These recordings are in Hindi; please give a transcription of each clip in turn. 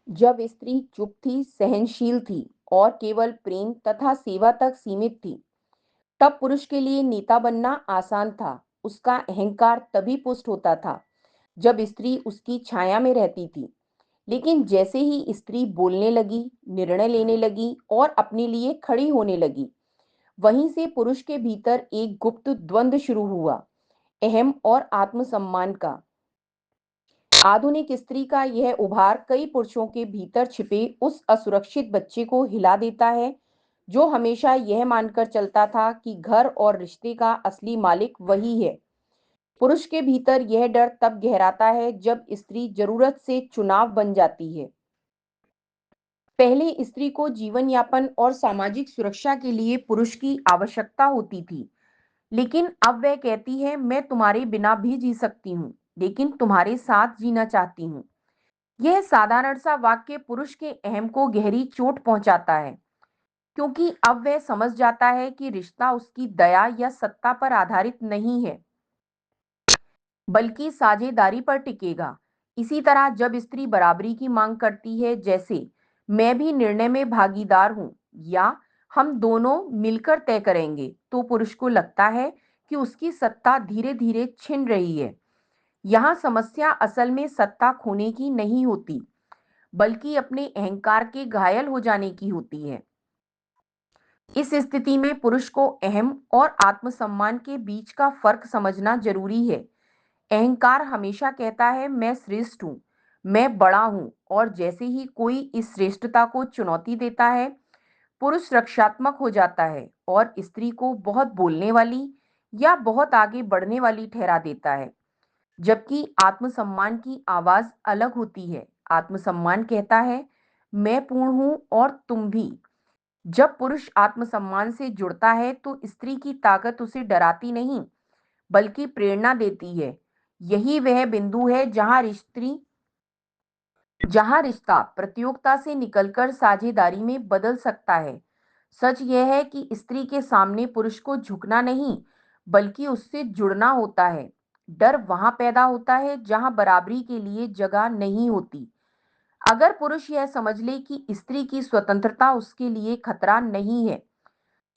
जब स्त्री चुप थी, सहनशील थी और केवल प्रेम तथा सेवा तक सीमित थी, तब पुरुष के लिए नेता बनना आसान था। उसका अहंकार तभी पुष्ट होता था जब स्त्री उसकी छाया में रहती थी। लेकिन जैसे ही स्त्री बोलने लगी, निर्णय लेने लगी और अपने लिए खड़ी होने लगी, वहीं से पुरुष के भीतर एक गुप्त द्वंद्व शुरू हुआ, अहम और आत्मसम्मान का। आधुनिक स्त्री का यह उभार कई पुरुषों के भीतर छिपे उस असुरक्षित बच्चे को हिला देता है, जो हमेशा यह मानकर चलता था कि घर और रिश्ते का असली मालिक वही है। पुरुष के भीतर यह डर तब गहराता है जब स्त्री जरूरत से चुनाव बन जाती है। पहले स्त्री को जीवन यापन और सामाजिक सुरक्षा के लिए पुरुष की आवश्यकता होती थी, लेकिन अब वह कहती है, मैं तुम्हारे बिना भी जी सकती हूँ, लेकिन तुम्हारे साथ जीना चाहती हूँ। यह साधारण सा वाक्य पुरुष के अहम को गहरी चोट पहुंचाता है, क्योंकि अब वह समझ जाता है कि रिश्ता उसकी दया या सत्ता पर आधारित नहीं है, बल्कि साझेदारी पर टिकेगा। इसी तरह जब स्त्री बराबरी की मांग करती है, जैसे मैं भी निर्णय में भागीदार हूं या हम दोनों मिलकर तय करेंगे, तो पुरुष को लगता है कि उसकी सत्ता धीरे धीरे छिन रही है। यहाँ समस्या असल में सत्ता खोने की नहीं होती, बल्कि अपने अहंकार के घायल हो जाने की होती है। इस स्थिति में पुरुष को अहम और आत्मसम्मान के बीच का फर्क समझना जरूरी है। अहंकार हमेशा कहता है, मैं श्रेष्ठ हूं, मैं बड़ा हूं, और जैसे ही कोई इस श्रेष्ठता को चुनौती देता है, पुरुष रक्षात्मक हो जाता है और स्त्री को बहुत बोलने वाली या बहुत आगे बढ़ने वाली ठहरा देता है। जबकि आत्मसम्मान की आवाज अलग होती है। आत्मसम्मान कहता है, मैं पूर्ण हूं और तुम भी। जब पुरुष आत्मसम्मान से जुड़ता है, तो स्त्री की ताकत उसे डराती नहीं, बल्कि प्रेरणा देती है। यही वह बिंदु है जहां रिश्ता प्रतियोगिता से निकलकर साझेदारी में बदल सकता है। सच यह है कि स्त्री के सामने पुरुष को झुकना नहीं, बल्कि उससे जुड़ना होता है। डर वहां पैदा होता है जहां बराबरी के लिए जगह नहीं होती। अगर पुरुष यह समझ ले कि स्त्री की स्वतंत्रता उसके लिए खतरा नहीं है,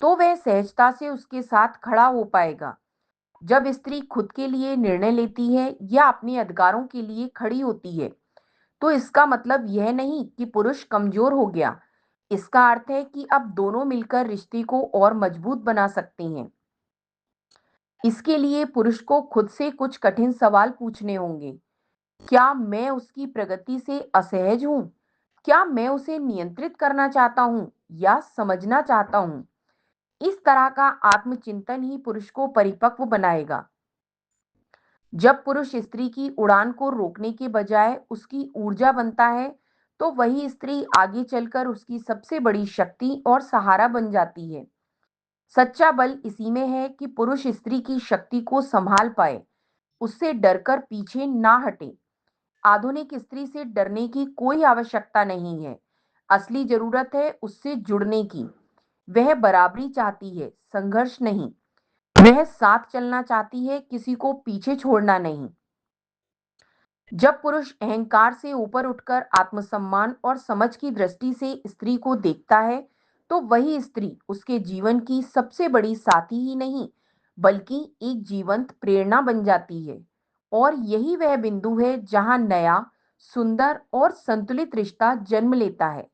तो वह सहजता से उसके साथ खड़ा हो पाएगा। जब स्त्री खुद के लिए निर्णय लेती है या अपने अधिकारों के लिए खड़ी होती है, तो इसका मतलब यह नहीं कि पुरुष कमजोर हो गया। इसका अर्थ है कि अब दोनों मिलकर रिश्ते को और मजबूत बना सकते हैं। इसके लिए पुरुष को खुद से कुछ कठिन सवाल पूछने होंगे। क्या मैं उसकी प्रगति से असहज हूं? क्या मैं उसे नियंत्रित करना चाहता हूं या समझना चाहता हूं? इस तरह का आत्मचिंतन ही पुरुष को परिपक्व बनाएगा। जब पुरुष स्त्री की उड़ान को रोकने के बजाय उसकी ऊर्जा बनता है, तो वही स्त्री आगे चलकर उसकी सबसे बड़ी शक्ति और सहारा बन जाती है। सच्चा बल इसी में है कि पुरुष स्त्री की शक्ति को संभाल पाए, उससे डरकर पीछे ना हटे। आधुनिक स्त्री से डरने की कोई आवश्यकता नहीं है। असली जरूरत है उससे जुड़ने की। वह बराबरी चाहती है, संघर्ष नहीं। वह साथ चलना चाहती है, किसी को पीछे छोड़ना नहीं। जब पुरुष अहंकार से ऊपर उठकर आत्मसम्मान और समझ की दृष्टि से स्त्री को देखता है, तो वही स्त्री उसके जीवन की सबसे बड़ी साथी ही नहीं, बल्कि एक जीवंत प्रेरणा बन जाती है। और यही वह बिंदु है जहां नया, सुंदर और संतुलित रिश्ता जन्म लेता है।